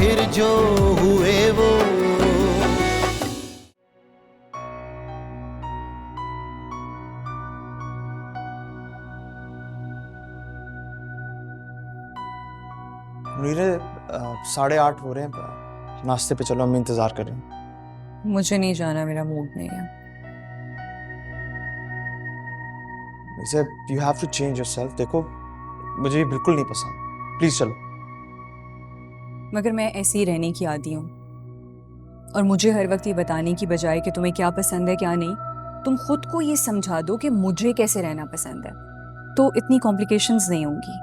फिर जो हुए वो। मुनीरे 8:30 हो रहे हैं, नाश्ते पे चलो, अम्मी इंतजार कर रही हैं। मुझे नहीं जाना, मेरा मूड नहीं है। इसे you have to change yourself. देखो मुझे ये बिल्कुल नहीं पसंद, प्लीज चलो। मगर मैं ऐसे ही रहने की आदी हूँ, और मुझे हर वक्त ये बताने की बजाय कि तुम्हें क्या पसंद है क्या नहीं, तुम खुद को ये समझा दो कि मुझे कैसे रहना पसंद है, तो इतनी कॉम्प्लिकेशंस नहीं होंगी।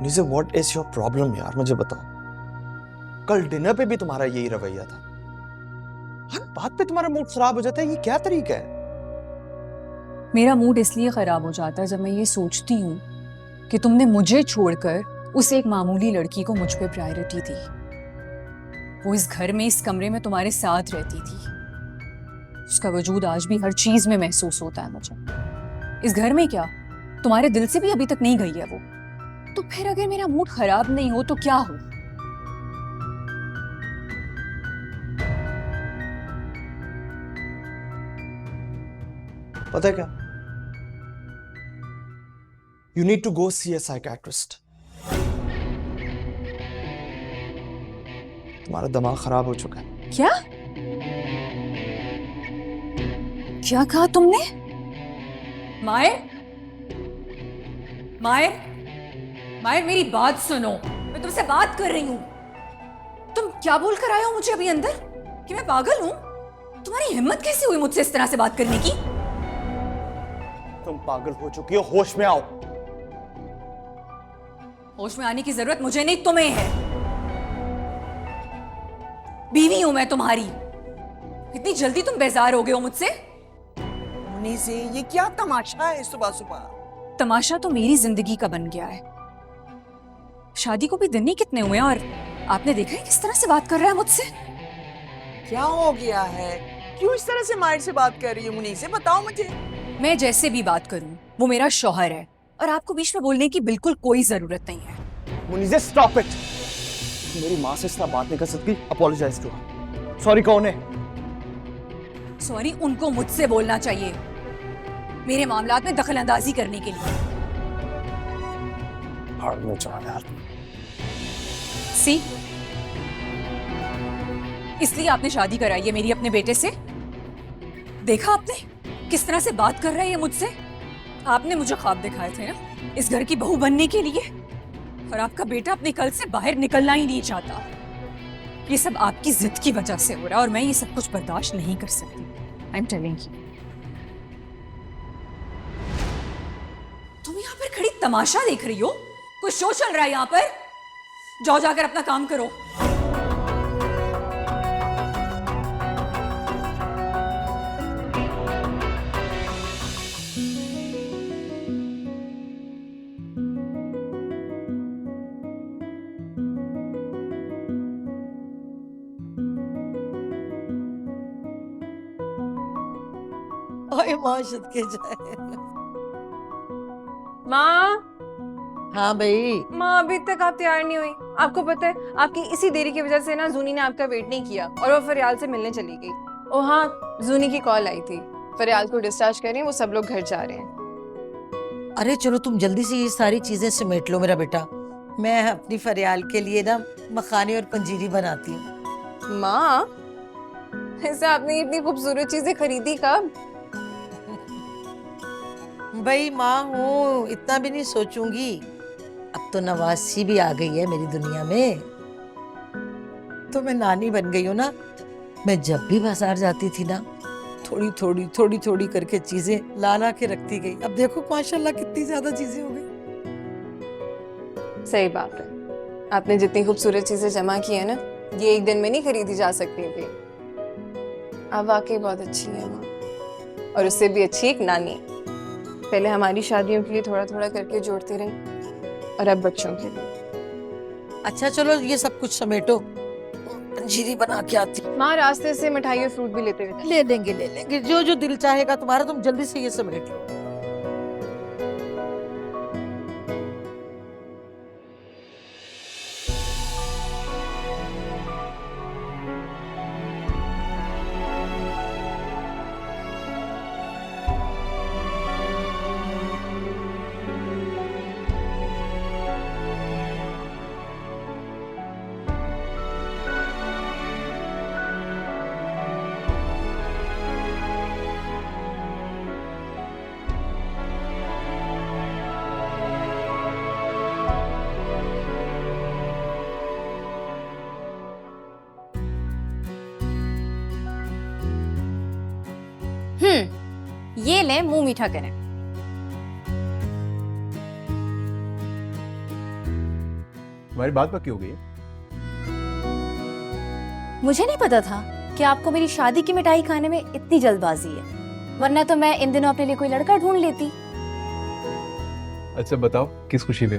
नीचे व्हाट इज योर प्रॉब्लम यार, मुझे बताओ। कल डिनर पे भी तुम्हारा यही रवैया था, हर बात पे तुम्हारा मूड खराब हो जाता है, ये क्या तरीका है? मेरा मूड इसलिए खराब हो जाता है जब मैं ये सोचती हूँ कि तुमने मुझे छोड़कर उस एक मामूली लड़की को मुझ पे प्रायोरिटी दी। वो इस घर में, इस कमरे में तुम्हारे साथ रहती थी, उसका वजूद आज भी हर चीज में महसूस होता है मुझे। इस घर में क्या, तुम्हारे दिल से भी अभी तक नहीं गई है वो। तो फिर अगर मेरा मूड खराब नहीं हो तो क्या हो? पता है क्या, you need to go see a psychiatrist. तुम्हारा दिमाग खराब हो चुका है। क्या क्या कहा तुमने? मायर, मायर, मायर, मेरी बात सुनो, मैं तुमसे बात कर रही हूं। तुम क्या बोल कर आए हो मुझे अभी अंदर, कि मैं पागल हूं? तुम्हारी हिम्मत कैसे हुई मुझसे इस तरह से बात करने की? तुम पागल हो चुकी हो, होश में आओ। होश में आने की जरूरत मुझे नहीं, तुम्हें है। बीवी हूं मैं तुम्हारी। इतनी जल्दी तुम बेजार हो गए हो मुझसे? मुनी से ये क्या तमाशा है सुबह सुबह? तमाशा तो मेरी जिंदगी का बन गया है। शादी को भी दिन ही कितने हुए हैं, और आपने देखा है किस तरह से बात कर रहा है मुझसे? क्या हो गया है? क्यों इस तरह से मायर से बात कर रही है? मुनी से बताओ मुझे। मैं जैसे भी बात करूं, वो मेरा शौहर है, और आपको बीच में बोलने की बिल्कुल कोई जरूरत नहीं है। मुनीजे स्टॉप इट। मेरी माँ से इस तरह बात नहीं कर सकती, अपोलोजाइज टू हर। सॉरी कौन है? सॉरी उनको मुझसे बोलना चाहिए, मेरे मामलात में दखल अंदाजी करने के लिए। सी, इसलिए आपने शादी कराई है मेरी अपने बेटे से? देखा आपने किस तरह से बात कर रहा है ये मुझसे? आपने मुझे ख्वाब दिखाए थे ना इस घर की बहू बनने के लिए, और आपका बेटा अपने कल से बाहर निकलना ही नहीं चाहता। ये सब आपकी जिद की वजह से हो रहा है, और मैं ये सब कुछ बर्दाश्त नहीं कर सकती। I am telling you. तुम यहाँ पर खड़ी तमाशा देख रही हो? कुछ शो चल रहा है यहाँ पर? जाओ जाकर अपना काम करो। ओए माशद के जाए। माँ, हाँ भाई। माँ अभी तक आप तैयार नहीं हुई। आपको पता है आपकी इसी देरी की वजह से ना जूनी ने आपका वेट नहीं किया और वो फरियाल से मिलने चली गई। ओ हाँ, जूनी की कॉल आई थी, फरियाल को डिस्चार्ज करें, वो सब लोग घर जा रहे हैं। अरे चलो तुम जल्दी से ये सारी चीजें समेट लो मेरा बेटा। मैं अपनी फरियाल के लिए ना मखानी और पंजीरी बनाती हूँ। माँ, ऐसे आपने इतनी खूबसूरत चीजें खरीदी कब? भाई माँ हूँ, इतना भी नहीं सोचूंगी। अब तो नवासी भी आ गई है मेरी दुनिया में, तो मैं नानी बन गई हूँ ना। मैं जब भी बाजार जाती थी ना, थोड़ी थोड़ी करके चीजें ला ला के रखती गई। अब देखो माशाल्लाह कितनी ज्यादा चीजें हो गई। सही बात है, आपने जितनी खूबसूरत चीजें जमा की है ना, ये एक दिन में नहीं खरीदी जा सकती थी। आप वाकई बहुत अच्छी हैं माँ, और उससे भी अच्छी एक नानी। पहले हमारी शादियों के लिए थोड़ा थोड़ा करके जोड़ती रही, और अब बच्चों के लिए। अच्छा चलो ये सब कुछ समेटो, पंजीरी बना के आती। माँ रास्ते से मिठाई और फ्रूट भी लेते हुए। ले लेंगे जो जो दिल चाहेगा तुम्हारा। तुम जल्दी से ये समेट लो। ये लें मुंह मीठा करें। हमारी बात पक्की हो गई है। मुझे नहीं पता था कि आपको मेरी शादी की मिठाई खाने में इतनी जल्दबाजी है, वरना तो मैं इन दिनों अपने लिए कोई लड़का ढूंढ लेती। अच्छा बताओ किस खुशी में?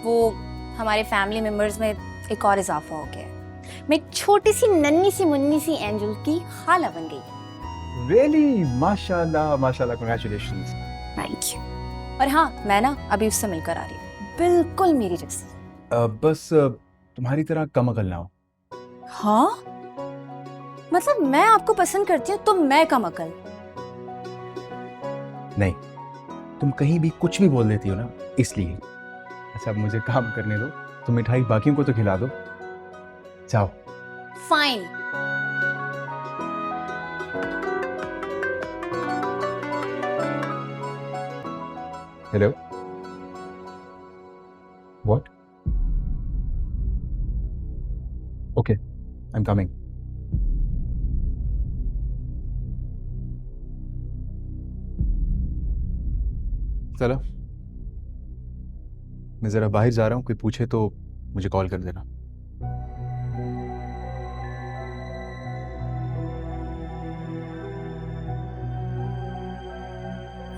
वो हमारे फैमिली मेंबर्स में एक और इजाफा हो गया है। मैं एक छोटी सी नन्ही सी मुन्नी सी एंजल की खाला बन गई। रियली? माशाल्लाह माशाल्लाह, कांग्रेचुलेशंस। Thank you. और हाँ, मैं ना अभी उससे मिलकर आ रही हूँ, बिल्कुल मेरी जैसी। बस तुम्हारी तरह कम अकल ना हो। हाँ, मतलब मैं आपको पसंद करती हूँ तो मैं कम अकल? नहीं, तुम कहीं भी कुछ भी बोल देती हो ना, इसलिए। अच्छा अब मुझे काम करने दो, तुम मिठाई बाकियों को तो खिला दो। जाओ। Fine. Hello. What? Okay, I am coming. चलो, मैं जरा बाहर जा रहा हूँ, कोई पूछे तो मुझे कॉल कर देना।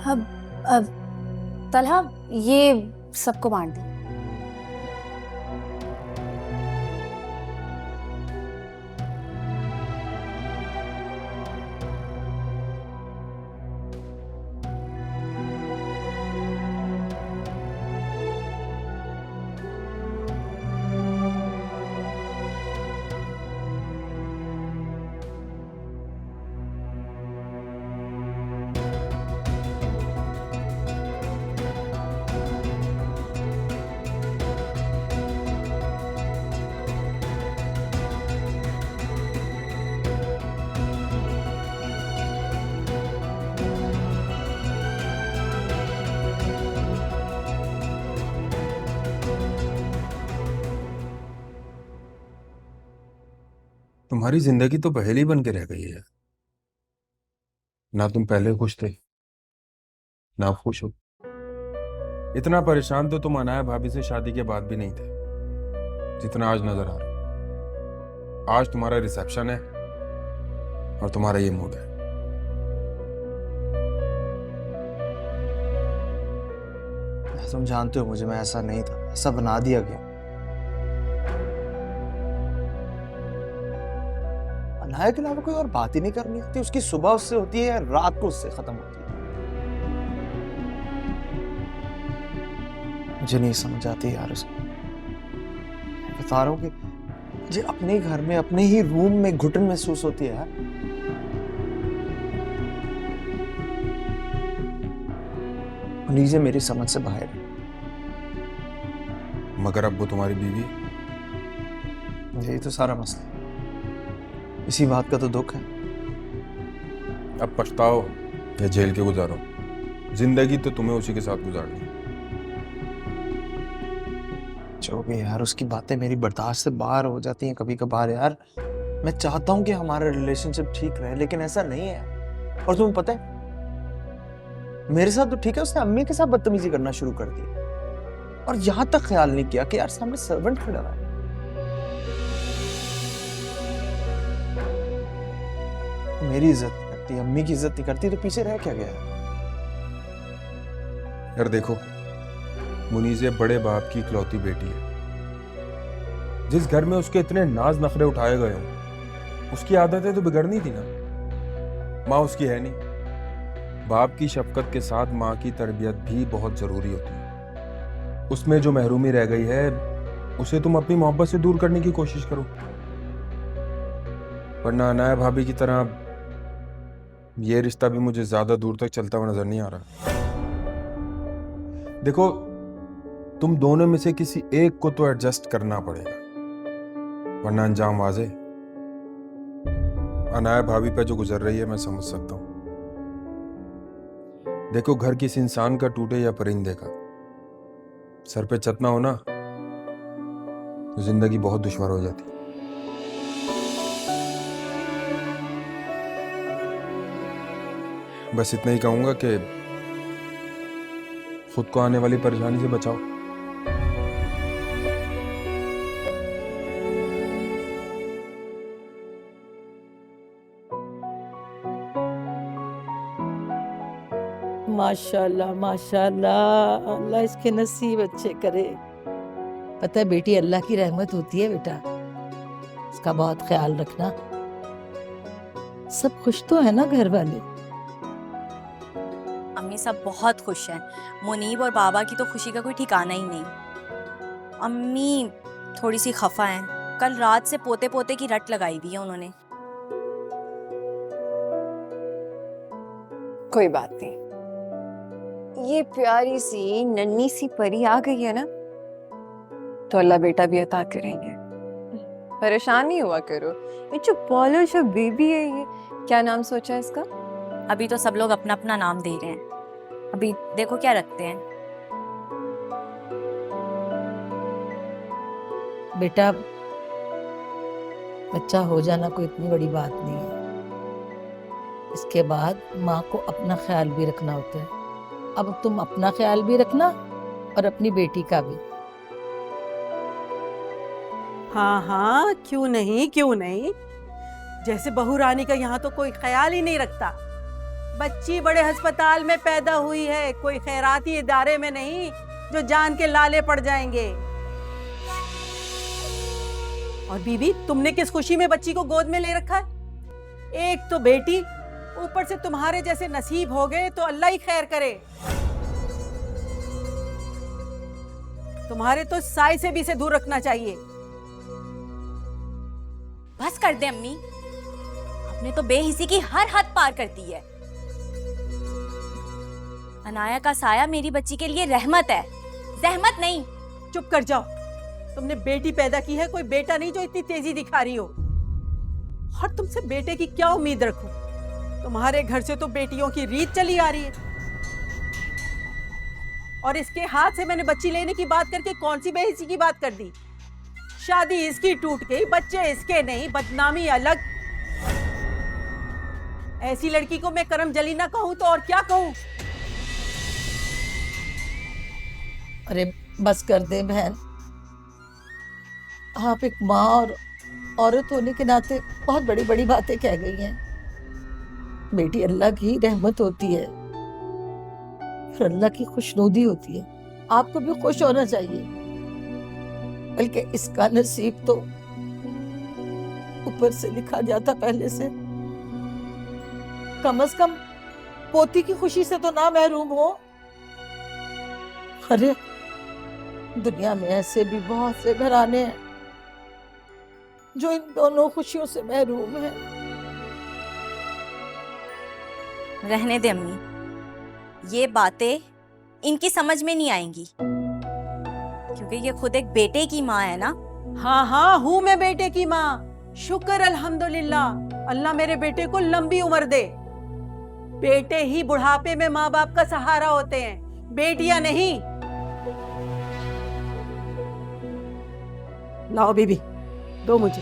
अब तलहा, ये सबको बांट दी। तुम्हारी जिंदगी तो पहेली बन के रह गई है। ना तुम पहले खुश थे, ना अब खुश हो। इतना परेशान तो तुम अनाया भाभी से शादी के बाद भी नहीं थे, जितना आज नजर आ रहा। आज तुम्हारा रिसेप्शन है और तुम्हारा ये मूड है। तुम जानते हो मुझे, मैं ऐसा नहीं था, ऐसा बना दिया गया। अनाया के अलावा कोई और बात ही नहीं करनी होती। उसकी सुबह उससे होती है या रात को उससे खत्म होती है। मुझे नहीं समझ आती यार उसको। बता रहा हूँ कि मुझे अपने घर में अपने ही रूम में घुटन महसूस होती है यार। नीचे मेरी समझ से बाहर है। मगर अब वो तुम्हारी बीवी। यही तो सारा मसला, इसी बात का तो दुख है। अब पछताओ या जेल के गुजारो, जिंदगी तो तुम्हें उसी के साथ गुजारनी है। जो भी यार, उसकी बातें मेरी बर्दाश्त से बाहर हो जाती हैं कभी कभार यार। मैं चाहता हूं कि हमारा रिलेशनशिप ठीक रहे, लेकिन ऐसा नहीं है। और तुम्हें पता है, मेरे साथ तो ठीक है, उसने अम्मी के साथ बदतमीजी करना शुरू कर दी। और यहां तक ख्याल नहीं किया कि यार सामने सर्वेंट खड़ा है। मेरी इज्जत नहीं करती, अम्मी की इज्जत नहीं करती, तो पीछे रह क्या गया? यार देखो, मुनीज़े बड़े बाप की इकलौती बेटी है। जिस घर में उसके इतने नाज नखरे उठाए गए हों, उसकी आदतें तो बिगड़नी थी ना। माँ उसकी है नहीं। बाप की शफकत के साथ माँ की तरबियत भी बहुत जरूरी होती है। उसमें जो महरूमी रह गई है, उसे तुम अपनी मोहब्बत से दूर करने की कोशिश करो। वरना अनाया भाभी की तरह ये रिश्ता भी मुझे ज्यादा दूर तक चलता हुआ नजर नहीं आ रहा। देखो, तुम दोनों में से किसी एक को तो एडजस्ट करना पड़ेगा, वरना अंजाम वाज़े। अनाया भाभी पे जो गुजर रही है मैं समझ सकता हूँ। देखो, घर किस इंसान का टूटे या परिंदे का, सर पे छत ना हो ना तो जिंदगी बहुत दुश्वार हो जाती है। बस इतना ही कहूंगा कि खुद को आने वाली परेशानी से बचाओ। माशाल्लाह माशाल्लाह, अल्लाह इसके नसीब अच्छे करे। पता है बेटी अल्लाह की रहमत होती है बेटा, इसका बहुत ख्याल रखना। सब खुश तो है ना घर वाले? अम्मी सब बहुत खुश हैं। मुनीब और बाबा की तो खुशी का कोई ठिकाना ही नहीं। अम्मी थोड़ी सी खफा हैं, कल रात से पोते पोते की रट लगाई हुई है उन्होंने। कोई बात नहीं, ये प्यारी सी नन्ही सी परी आ गई है ना, तो अल्लाह बेटा भी अता करेंगे। परेशान नहीं हुआ करो, ये जो पॉलिश बेबी है, ये क्या नाम सोचा है इसका? अभी तो सब लोग अपना अपना नाम दे रहे हैं, अभी देखो क्या रखते हैं। बेटा बच्चा हो जाना कोई इतनी बड़ी बात नहीं है, इसके बाद माँ को अपना ख्याल भी रखना होता है। अब तुम अपना ख्याल भी रखना और अपनी बेटी का भी। हाँ हाँ, क्यों नहीं क्यों नहीं। जैसे बहू रानी का यहाँ तो कोई ख्याल ही नहीं रखता। बच्ची बड़े अस्पताल में पैदा हुई है, कोई खैराती इदारे में नहीं जो जान के लाले पड़ जाएंगे। और बीबी, तुमने किस खुशी में बच्ची को गोद में ले रखा है? एक तो बेटी, ऊपर से तुम्हारे जैसे नसीब हो गए तो अल्लाह ही खैर करे। तुम्हारे तो साई से भी इसे दूर रखना चाहिए। बस कर दे अम्मी, आपने तो बेहिसी की हर हद पार कर दी है। अनाया का साया मेरी बच्ची के लिए रहमत है, जहमत नहीं। चुप कर जाओ, तुमने बेटी पैदा की है, कोई बेटा नहीं जो इतनी तेजी दिखा रही हो। और तुमसे बेटे की क्या उम्मीद रखूं? तुम्हारे घर से तो बेटियों की रीत चली आ रही है। और इसके हाथ से मैंने बच्ची लेने की बात करके कौन सी बेहिसी की बात कर दी? शादी इसकी टूट गई, बच्चे इसके नहीं, बदनामी अलग। ऐसी लड़की को मैं करम जली ना कहूं तो और क्या कहूं? अरे बस कर दे बहन, आप एक माँ और औरत होने के नाते बहुत बड़ी बड़ी बातें कह गई हैं। बेटी अल्लाह की रहमत होती है और अल्लाह की खुशनुदी होती है, आपको भी खुश होना चाहिए। बल्कि इसका नसीब तो ऊपर से लिखा जाता पहले से। कम से कम पोती की खुशी से तो ना महरूम हो। अरे दुनिया में ऐसे भी बहुत से घराने हैं जो इन दोनों खुशियों से महरूम हैं। रहने दे अम्मी, ये बातें इनकी समझ में नहीं आएंगी, क्योंकि ये खुद एक बेटे की माँ है ना। हाँ हाँ, हूँ मैं बेटे की माँ। शुक्र अल्हम्दुलिल्लाह, अल्लाह मेरे बेटे को लंबी उम्र दे। बेटे ही बुढ़ापे में माँ बाप का सहारा होते हैं, बेटियां नहीं। लाओ बीबी, दो मुझे।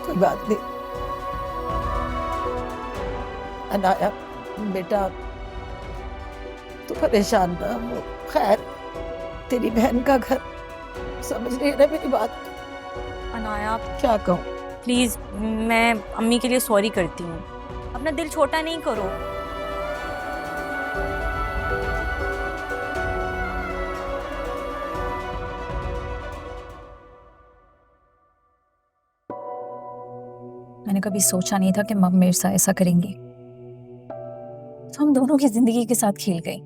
कोई बात नहीं अनाया, बेटा तू परेशान ना हो। खैर तेरी बहन का घर, समझ रही है ना मेरी बात? अनाया क्या कहूँ? प्लीज, मैं अम्मी के लिए सॉरी करती हूँ, अपना दिल छोटा नहीं करो। मैंने कभी सोचा नहीं था कि मम मेरे साथ ऐसा करेंगी, तो हम दोनों की जिंदगी के साथ खेल गई।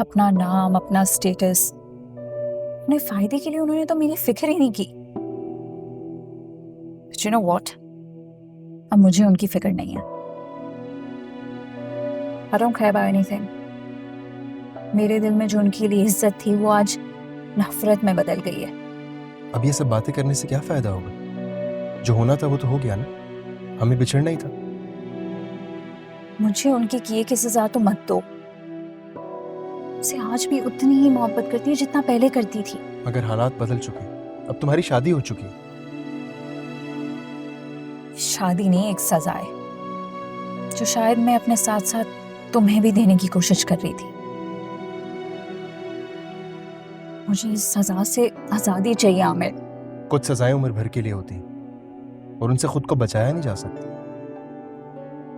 अपना नाम, अपना स्टेटस, अपने फायदे के लिए उन्होंने तो मेरी फिक्र ही नहीं की। But you know what? अब मुझे उनकी फिक्र नहीं है। I don't care about anything. मेरे दिल में जो उनके लिए इज्जत थी वो आज नफरत में बदल गई है। अब ये सब बातें करने से क्या फायदा होगा? जो होना था वो तो हो गया ना, हमें बिछड़ना ही था। मुझे उनके किए की सजा तो मत दो। उसे आज भी उतनी ही मोहब्बत करती है जितना पहले करती थी। मगर हालात बदल चुके हैं, अब तुम्हारी शादी हो चुकी है। शादी नहीं, एक सजा है जो शायद मैं अपने साथ साथ तुम्हें भी देने की कोशिश कर रही थी। मुझे इस सजा से आजादी चाहिए आमिर। कुछ सजाएं उम्र भर के लिए होती हैं और उनसे खुद को बचाया नहीं जा सकता।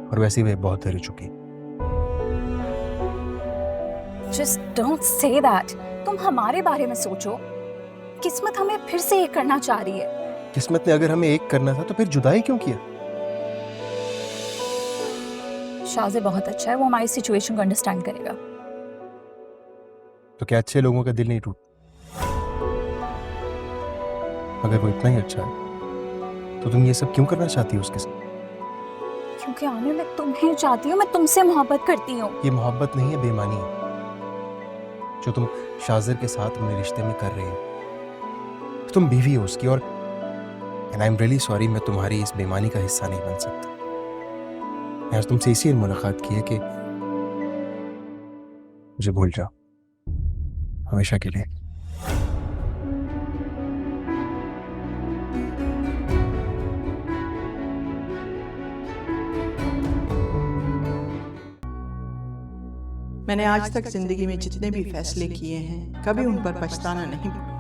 और वैसे वे बहुत डर चुकी। Just don't say that. तुम हमारे बारे में सोचो। किस्मत हमें फिर से एक करना चाह रही है। किस्मत ने अगर हमें एक करना था तो फिर जुदाई क्यों किया? शाज़े बहुत अच्छा है, वो हमारी सिचुएशन को अंडरस्टैंड करेगा। तो क्या अच्छे लोगों का दिल नहीं टूट? अगर वो इतना ही अच्छा है तो तुम ये सब क्यों करना चाहती हो उसके साथ? क्योंकि आमिर मैं तुम्हें चाहती हूँ, मैं तुमसे मोहब्बत करती हूँ। ये मोहब्बत नहीं है, बेईमानी है जो तुम शाज़र के साथ अपने रिश्ते में कर रहे हो। तुम बीवी हो उसकी, और and I am really sorry, मैं तुम्हारी इस बेईमानी का हिस्सा नहीं बन सकता। मैं आज तुमसे इसी मुलाकात की है कि मुझे भूल जाओ हमेशा के लिए। मैंने आज तक जिंदगी में जितने भी फैसले किए हैं कभी उन पर पछताना नहीं पड़ा,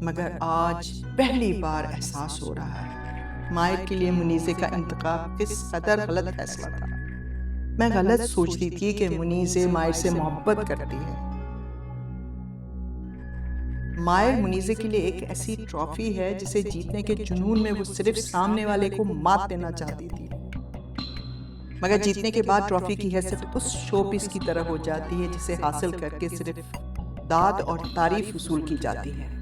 मगर आज पहली बार एहसास हो रहा है मायर के लिए मुनीज़े का इंतखाब किस कदर गलत फैसला था। मैं गलत सोचती थी कि मुनीज़े मायर से मोहब्बत करती है। मायर मुनीज़े के लिए एक ऐसी ट्रॉफी है जिसे जीतने के जुनून में वो सिर्फ सामने वाले को मात देना चाहती थी, मगर जीतने के बाद ट्रॉफी की हैसियत उस शोपीस की तरह हो जाती है जिसे हासिल करके सिर्फ दाद और तारीफ वसूल की जाती है।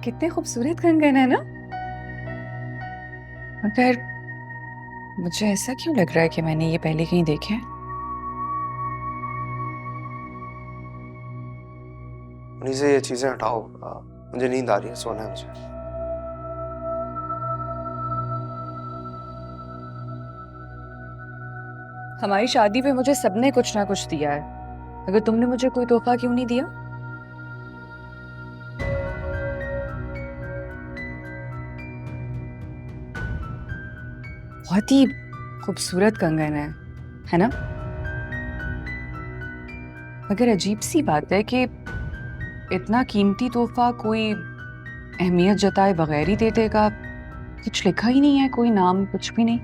कितने खूबसूरत कंगन है ना, मगर मुझे ऐसा क्यों लग रहा है कि मैंने ये पहले कहीं देखे हैं। मुनीज़े ये चीजें हटाओ, मुझे नींद आ रही है, सोना है मुझे। हमारी शादी पे मुझे सबने कुछ ना कुछ दिया है, अगर तुमने मुझे कोई तोहफा क्यों नहीं दिया? बहुत ही खूबसूरत कंगन है ना? मगर अजीब सी बात है कि इतना कीमती तोहफा कोई अहमियत जताए बगैर ही दे देगा। कुछ लिखा ही नहीं है, कोई नाम कुछ भी नहीं।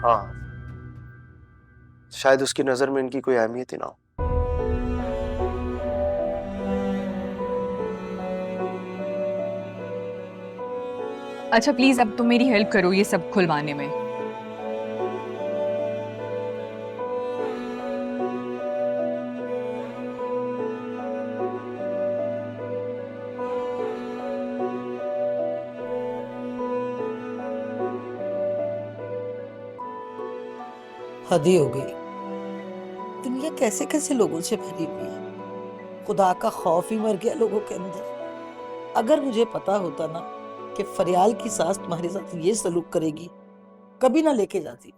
हाँ, शायद उसकी नजर में इनकी कोई अहमियत ही ना हो। अच्छा प्लीज अब तुम मेरी हेल्प करो ये सब खुलवाने में। हद ही हो गई। दुनिया कैसे कैसे लोगों से भरी हुई है, खुदा का खौफ ही मर गया लोगों के अंदर। अगर मुझे पता होता ना कि फरियाल की सास तुम्हारे साथ ये सलूक करेगी, कभी ना लेके जाती।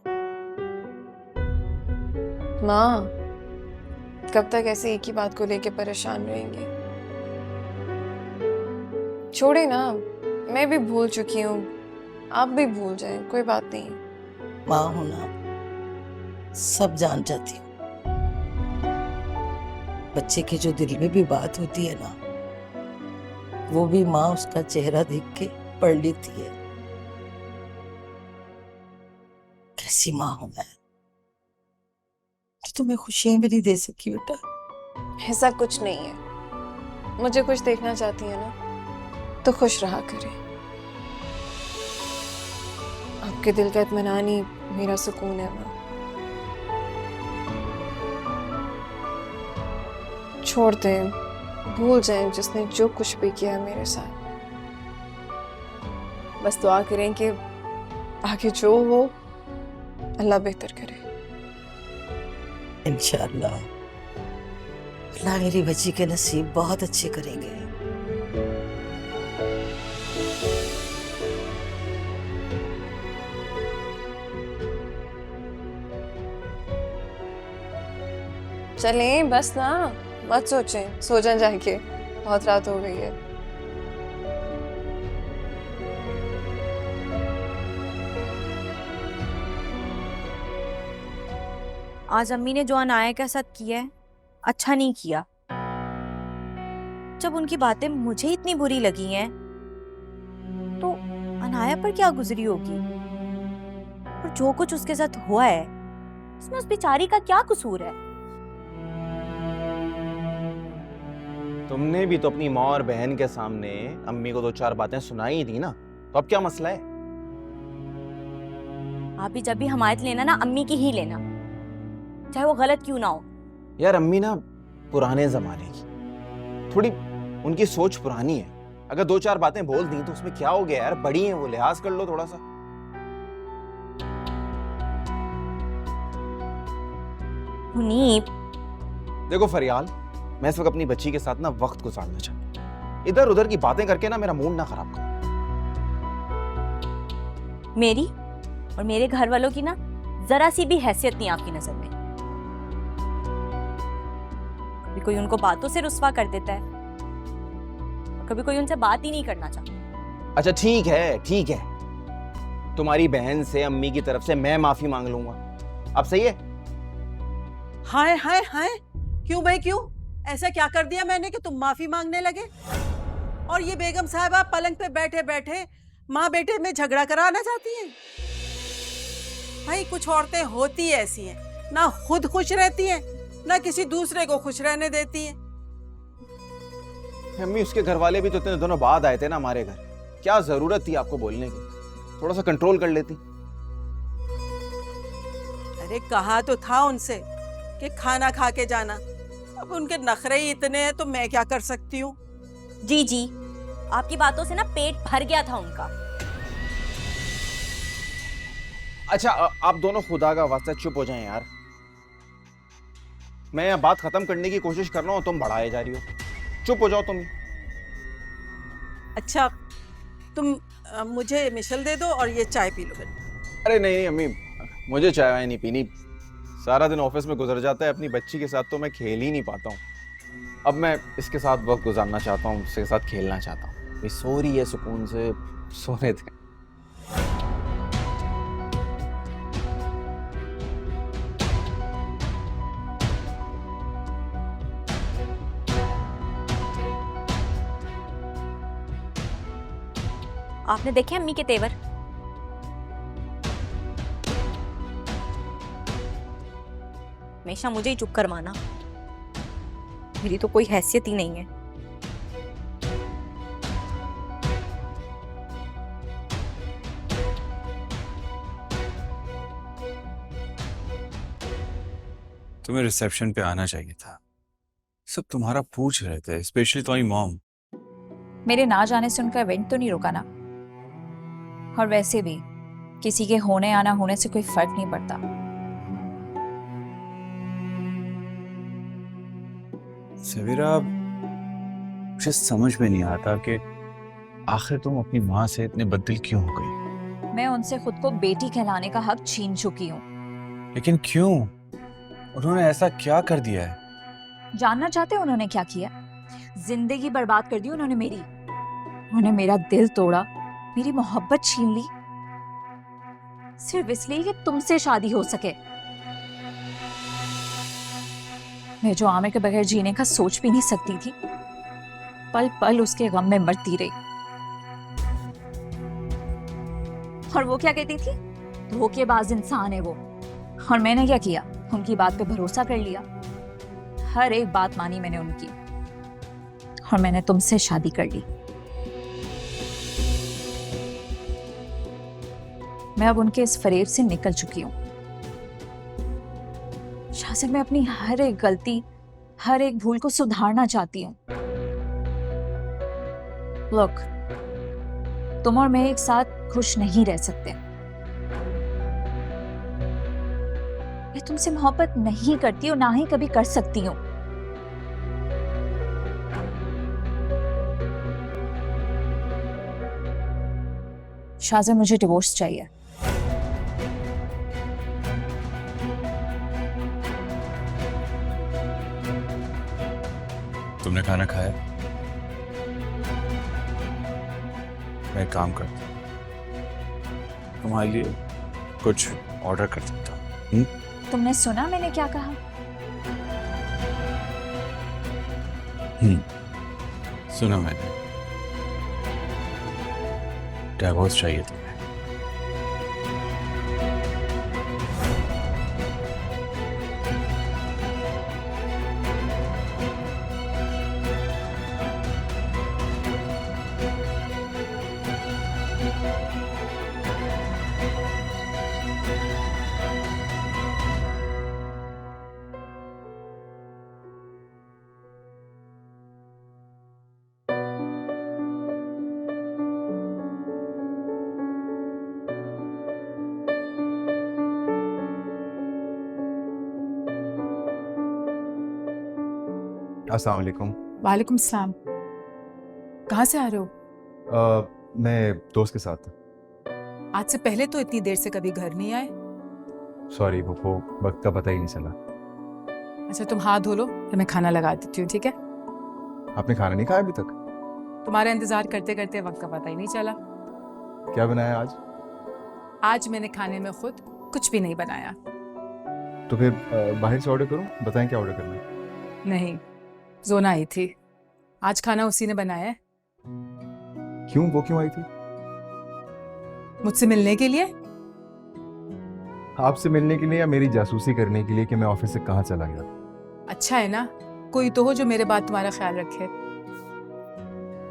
माँ, कब तक ऐसे एक ही बात को लेके परेशान रहेंगे? छोड़े ना, मैं भी भूल चुकी हूँ, आप भी भूल जाएं, कोई बात नहीं। माँ हूं ना, सब जान जाती हूँ। बच्चे के जो दिल में भी बात होती है ना, वो भी माँ उसका चेहरा देख के पढ़ लेती है। कैसी माँ हूं मैं। तुम्हें खुशियां भी नहीं दे सकी बेटा। ऐसा कुछ नहीं है, मुझे कुछ देखना चाहती है ना तो खुश रहा करे। आपके दिल का इत्मीनान ही मेरा सुकून है माँ। छोड़ दें, भूल जाएं जिसने जो कुछ भी किया है मेरे साथ। बस दुआ करें कि आगे जो हो अल्लाह बेहतर करे। इंशाअल्लाह अल्लाह मेरी बच्ची के नसीब बहुत अच्छे करेंगे। चलें बस ना, मत सोचें, सो जाएं जाके, बहुत रात हो गई है। आज अम्मी ने जो अनाया के साथ किया है अच्छा नहीं किया। जब उनकी बातें मुझे इतनी बुरी लगी हैं तो अनाया पर क्या गुजरी होगी, और जो कुछ उसके साथ हुआ है इसमें उस बेचारी का क्या कसूर है। तुमने भी तो अपनी माँ और बहन के सामने अम्मी को 2-4 बातें सुनाई थी ना, तो अब क्या मसला है? आप भी जब भी हमायत लेना ना अम्मी की ही लेना, चाहे वो गलत क्यों ना हो। यार अम्मी ना पुराने जमाने की, थोड़ी उनकी सोच पुरानी है। अगर 2-4 बातें बोल दी तो उसमें क्या हो गया यार, बड़ी हैं वो, लिहाज कर लो थोड़ा सा। मुनीब देखो फरियाल, मैं इस वक्त अपनी बच्ची के साथ ना वक्त गुजारना चाहता हूँ। इधर उधर की बातें करके ना मेरा मूड ना खराब करो। मेरी और मेरे घर वालों की ना जरा सी भी हैसियत नहीं आपकी नजर में। कभी कोई उनको बातों से रुस्वा कर देता है, कभी कोई उनसे बात ही नहीं करना चाहता। अच्छा ठीक है, ठीक है, तुम्हारी बहन से अम्मी की तरफ से मैं माफी मांग लूंगा, अब सही है? हाय हाय हाय, क्यों भाई क्यों? ऐसा क्या कर दिया मैंने कि तुम माफी मांगने लगे? और ये बेगम साहबा पलंग पे बैठे बैठे माँ बेटे में झगड़ा कराना चाहती हैं? भाई कुछ औरतें होती ऐसी हैं, ना खुद खुश रहती हैं ना किसी दूसरे को खुश रहने देती हैं। अम्मी उसके घर वाले भी तो इतने दिनों बाद आए थे ना हमारे घर, क्या जरूरत थी आपको बोलने की? थोड़ा सा कंट्रोल कर लेती। अरे कहा तो था उनसे कि खाना खा के जाना, अब उनके नखरे ही इतने हैं तो मैं क्या कर सकती हूँ। जी जी, आपकी बातों से ना पेट भर गया था उनका। अच्छा आप दोनों खुदा का वास्ता चुप हो जाएं यार, मैं यहाँ बात खत्म करने की कोशिश कर रहा हूँ, तुम बढ़ाए जा रही हो। चुप हो जाओ तुम। अच्छा तुम मुझे मिशल दे दो और ये चाय पी लो। अरे नहीं नहीं अम्मी, मुझे चाय वाय नहीं पीनी, सारा दिन ऑफिस में गुजर जाता है, अपनी बच्ची के साथ तो मैं खेल ही नहीं पाता हूँ। अब मैं इसके साथ वक्त गुजारना चाहता हूँ, उसके साथ खेलना चाहता हूँ। ये सो रही है सुकून से, सोने दे। आपने देखे अम्मी के तेवर? हमेशा मुझे ही चुप करवाना, मेरी तो कोई हैसियत ही नहीं है। तुम्हें रिसेप्शन पे आना चाहिए था, सब तुम्हारा पूछ रहे थे, स्पेशली तुम्हारी मॉम। मेरे ना जाने से उनका इवेंट तो नहीं रुका ना, और वैसे भी किसी के होने आना होने से कोई फर्क नहीं पड़ता। सवेरा मुझे समझ में नहीं आता कि आखिर तुम अपनी माँ से इतने बददिल क्यों हो गई। मैं उनसे खुद को बेटी कहलाने का हक छीन चुकी हूँ। लेकिन क्यों? उन्होंने ऐसा क्या कर दिया है? जानना चाहते हो उन्होंने क्या किया? जिंदगी बर्बाद कर दी उन्होंने मेरी। उन्होंने मेरा दिल तोड़ा, मेरी मोहब्बत छीन ली, सिर्फ इसलिए कि तुमसे शादी हो सके। मैं जो आमिर के बगैर जीने का सोच भी नहीं सकती थी, पल पल उसके गम में मरती रही। और वो क्या कहती थी? धोखेबाज इंसान है वो। और मैंने क्या किया? उनकी बात पे भरोसा कर लिया, हर एक बात मानी मैंने उनकी, और मैंने तुमसे शादी कर ली। मैं अब उनके इस फरेब से निकल चुकी हूं। शाज़िर, मैं अपनी हर एक गलती, हर एक भूल को सुधारना चाहती हूँ। Look, तुम और मैं एक साथ खुश नहीं रह सकते। मैं तुमसे मोहब्बत नहीं करती और ना ही कभी कर सकती हूँ। शाज़िर, मुझे डिवोर्स चाहिए। तुमने खाना खाया? मैं एक काम करता हूँ, तुम्हारे लिए कुछ ऑर्डर कर सकता हूँ। तुमने सुना मैंने क्या कहा? सुना मैंने। डिवोर्स चाहिए तुम्हें। अस्सलाम वालेकुम। वालेकुम सलाम। कहाँ से आ रहे हो? मैं दोस्त के साथ। आज से पहले तो इतनी देर से कभी घर नहीं आए। सॉरी, वो वक्त का पता ही नहीं चला। अच्छा, तुम हाथ धो लो तो मैं खाना लगा देती हूँ, ठीक है? आपने खाना नहीं खाया अभी तक? तुम्हारा इंतजार करते करते वक्त का पता ही नहीं चला। क्या बनाया आज? आज मैंने खाने में खुद कुछ भी नहीं बनाया। तो फिर बाहर से ऑर्डर करूं? बताएं क्या ऑर्डर करना है। नहीं, जोना आई थी, आज खाना उसी ने बनाया है। क्यों? वो क्यों आई थी? मुझसे मिलने के लिए। आपसे मिलने के लिए या मेरी जासूसी करने के लिए कि मैं ऑफिस से कहाँ चला गया? अच्छा है ना, कोई तो हो जो मेरे बाद तुम्हारा ख्याल रखे।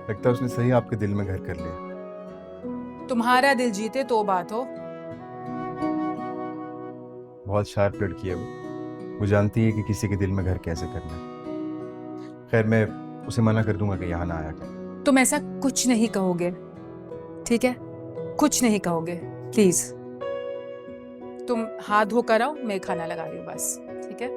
लगता है उसने सही आपके दिल में घर कर लिया। तुम्हारा दिल जीते तो बात हो। बहुत शार्प लड़की है वो जानती है कि किसी के दिल में घर कैसे करना है। खैर, मैं उसे मना कर दूंगा कि यहाँ ना आया कर। तुम ऐसा कुछ नहीं कहोगे, ठीक है? कुछ नहीं कहोगे, प्लीज। तुम हाथ धो कर आओ, मैं खाना लगा रही हूँ बस, ठीक है?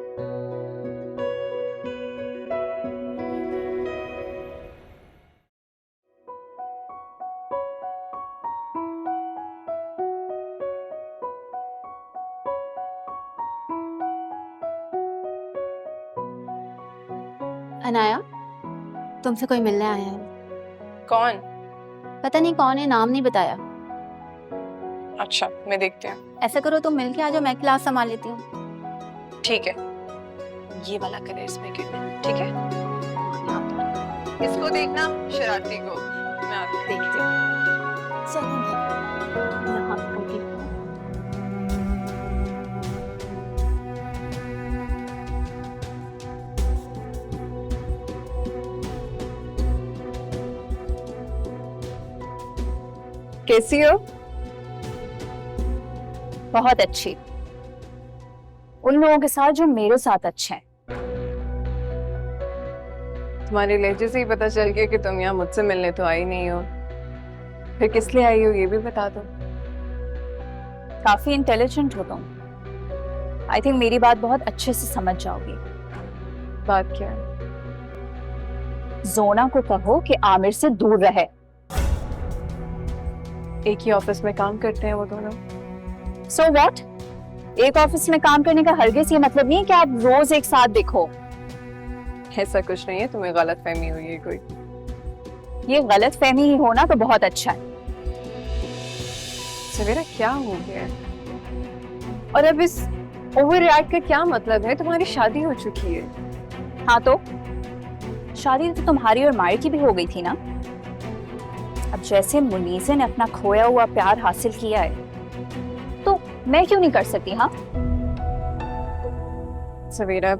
अनाया, तुमसे कोई मिलने आया है। कौन? पता नहीं कौन है, नाम नहीं बताया। अच्छा, मैं देखती हूँ। ऐसा करो तुम मिल के आ जाओ, मैं क्लास संभाल लेती हूँ। ठीक है, ये वाला कलर इसमें गिरना, ठीक है? इसको देखना, शरारती को। मैं आती देखती हूँ। चलो मैं यहाँ पे हूँ। कैसी हो? बहुत अच्छी, उन लोगों के साथ जो मेरे साथ अच्छे हैं। तुम्हारे लहजे से ही पता चल गया कि तुम यहाँ मुझसे मिलने तो आई नहीं हो। फिर किस लिए आई हो ये भी बता दो। काफी इंटेलिजेंट हो तुम। आई थिंक मेरी बात बहुत अच्छे से समझ जाओगी। बात क्या है? जोना को कहो कि आमिर से दूर रहे। एक ही ऑफिस में काम करते हैं वो दोनों। So what? एक ऑफिस में काम करने का हरगिज़ ये मतलब नहीं है कि आप रोज एक साथ दिखो। ऐसा कुछ नहीं है, तुम्हें गलत फहमी हुई है कोई। ये गलत फहमी ही होना तो बहुत अच्छा है। सवेरा, क्या हो गया? और अब इस ओवर रिएक्ट का क्या मतलब है? तुम्हारी शादी हो चुकी है। हाँ तो शादी तो तुम्हारी और मायर की भी हो गई थी ना। अब जैसे मुनीसे ने अपना खोया हुआ प्यार हासिल किया है तो मैं क्यों नहीं कर सकती? हाँ, सवेरा,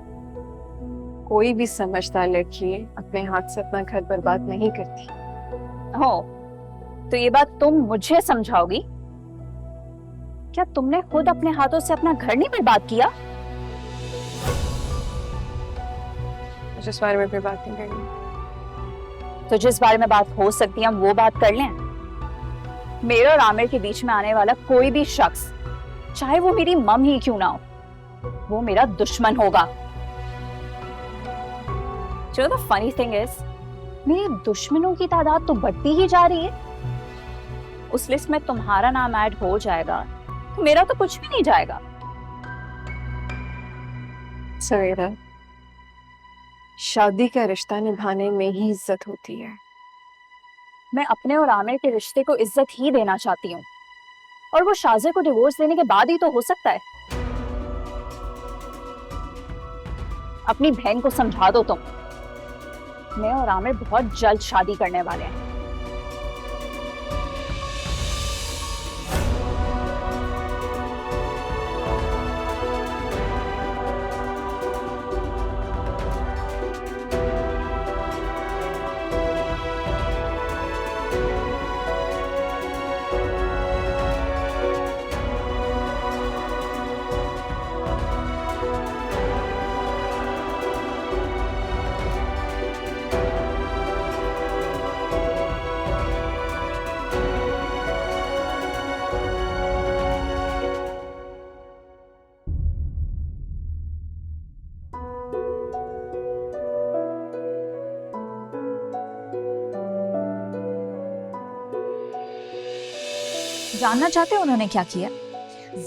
कोई भी समझदार लड़की अपने हाथ से अपना घर बर्बाद नहीं करती। हो तो ये बात तुम मुझे समझाओगी? क्या तुमने खुद अपने हाथों से अपना घर नहीं बर्बाद किया? जिस बारे में फिर बात नहीं करनी। तो जिस बारे में बात हो सकती है हम वो बात कर लें। मेरे और आमिर के बीच में आने वाला कोई भी शख्स, चाहे वो मेरी मम ही क्यों ना हो, वो मेरा दुश्मन होगा। जो द फनी थिंग इज, मेरे दुश्मनों की तादाद तो बढ़ती ही जा रही है। उस लिस्ट में तुम्हारा नाम ऐड हो जाएगा तो मेरा तो कुछ भी नहीं जाएगा। सवेरा, शादी का रिश्ता निभाने में ही इज्जत होती है। मैं अपने और आमिर के रिश्ते को इज्जत ही देना चाहती हूँ, और वो शाज़े को डिवोर्स देने के बाद ही तो हो सकता है। अपनी बहन को समझा दो तुम। मैं और आमिर बहुत जल्द शादी करने वाले हैं। जानना चाहते हो उन्होंने क्या किया?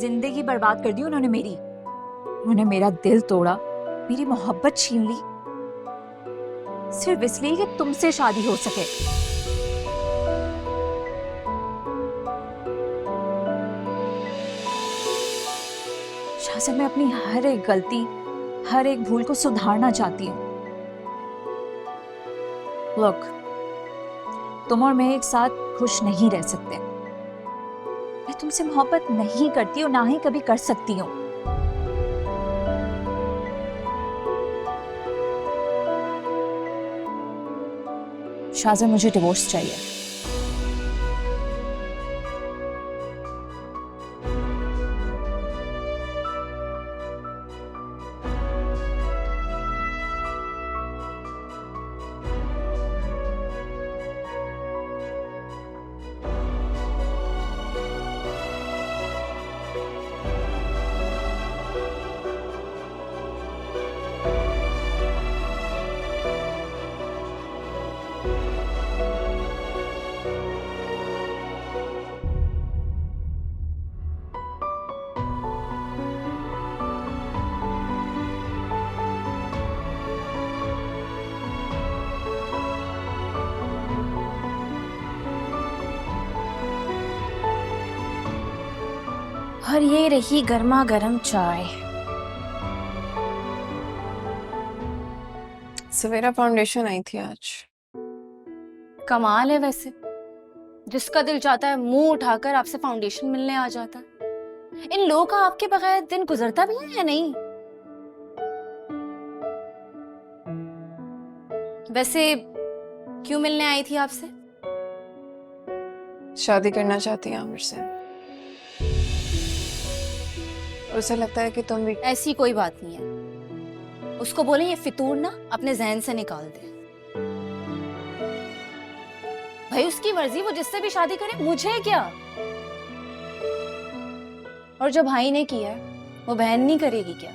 जिंदगी बर्बाद कर दी उन्होंने मेरी। उन्होंने मेरा दिल तोड़ा, मेरी मोहब्बत छीन ली, सिर्फ इसलिए कि तुमसे शादी हो सके। शाज़ा, मैं अपनी हर एक गलती, हर एक भूल को सुधारना चाहती हूँ। Look, तुम और मैं एक साथ खुश नहीं रह सकते। मैं तुमसे मोहब्बत नहीं करती और ना ही कभी कर सकती हूँ। शाज़ा, मुझे डिवोर्स चाहिए। और ये रही गर्मा गर्म चाय। सवेरा फाउंडेशन आई थी आज। कमाल है वैसे, जिसका दिल चाहता है मुंह उठाकर आपसे फाउंडेशन मिलने आ जाता है। इन लोगों का आपके बगैर दिन गुजरता भी है या नहीं? वैसे क्यों मिलने आई थी आपसे? शादी करना चाहती है आमिर से। उसे लगता है कि तुम भी। ऐसी कोई बात नहीं है। उसको बोले ये फितूर ना अपने जहन से निकाल दे। भाई उसकी मर्जी, वो जिससे भी शादी करे, मुझे क्या। और जो भाई ने किया है वो बहन नहीं करेगी क्या?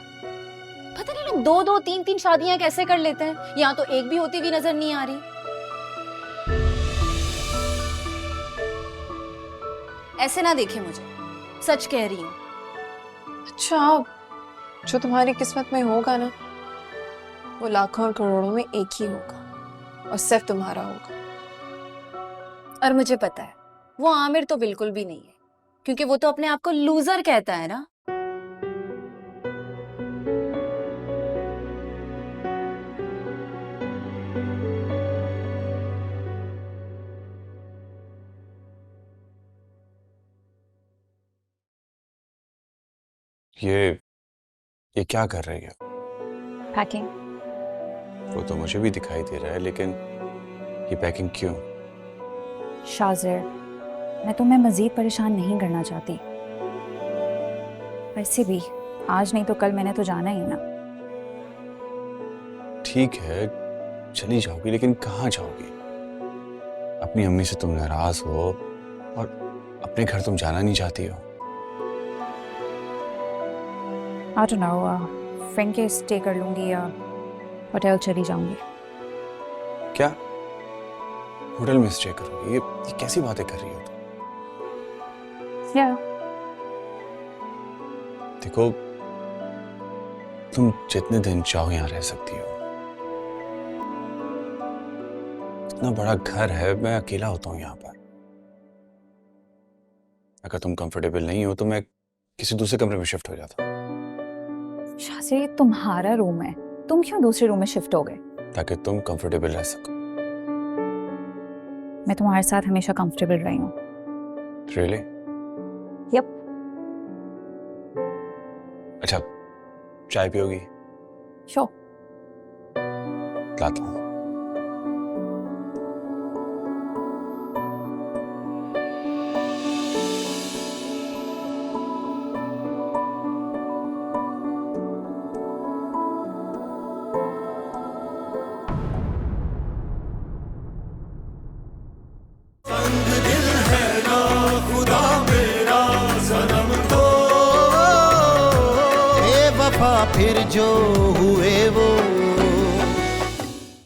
पता नहीं लोग दो दो तीन तीन शादियां कैसे कर लेते हैं। यहाँ तो एक भी होती हुई नजर नहीं आ रही। ऐसे ना देखे मुझे, सच कह रही हूँ। अच्छा, जो तुम्हारी किस्मत में होगा ना, वो लाखों और करोड़ों में एक ही होगा और सिर्फ तुम्हारा होगा। और मुझे पता है वो आमिर तो बिल्कुल भी नहीं है, क्योंकि वो तो अपने आप को लूजर कहता है ना। ये क्या कर रही है? पैकिंग। वो तो मुझे भी दिखाई दे रहा है, लेकिन ये पैकिंग क्यों? शाज़र, मैं तुम्हें मज़ीद परेशान नहीं करना चाहती। वैसे भी आज नहीं तो कल मैंने तो जाना ही ना। ठीक है, चली जाओगी, लेकिन कहाँ जाओगी? अपनी अम्मी से तुम नाराज हो और अपने घर तुम जाना नहीं चाहती हो। I don't know, फ्रेंड के स्टे कर लूंगी या होटल चली जाऊंगी। क्या होटल में स्टे करोगी? ये कैसी बातें कर रही हो तुम? या देखो, तुम जितने दिन चाहो यहाँ रह सकती हो। इतना बड़ा घर है, मैं अकेला होता हूँ यहाँ पर। अगर तुम कंफर्टेबल नहीं हो तो मैं किसी दूसरे कमरे में शिफ्ट हो जाता। शाज़र, ये तुम्हारा रूम है, तुम क्यों दूसरे रूम में शिफ्ट हो गए? ताकि तुम कंफर्टेबल रह सको। मैं तुम्हारे साथ हमेशा कंफर्टेबल रही हूँ। Really? यप। अच्छा, चाय पियोगी? श्योर। लाता हूँ। बेवफा फिर जो हुए वो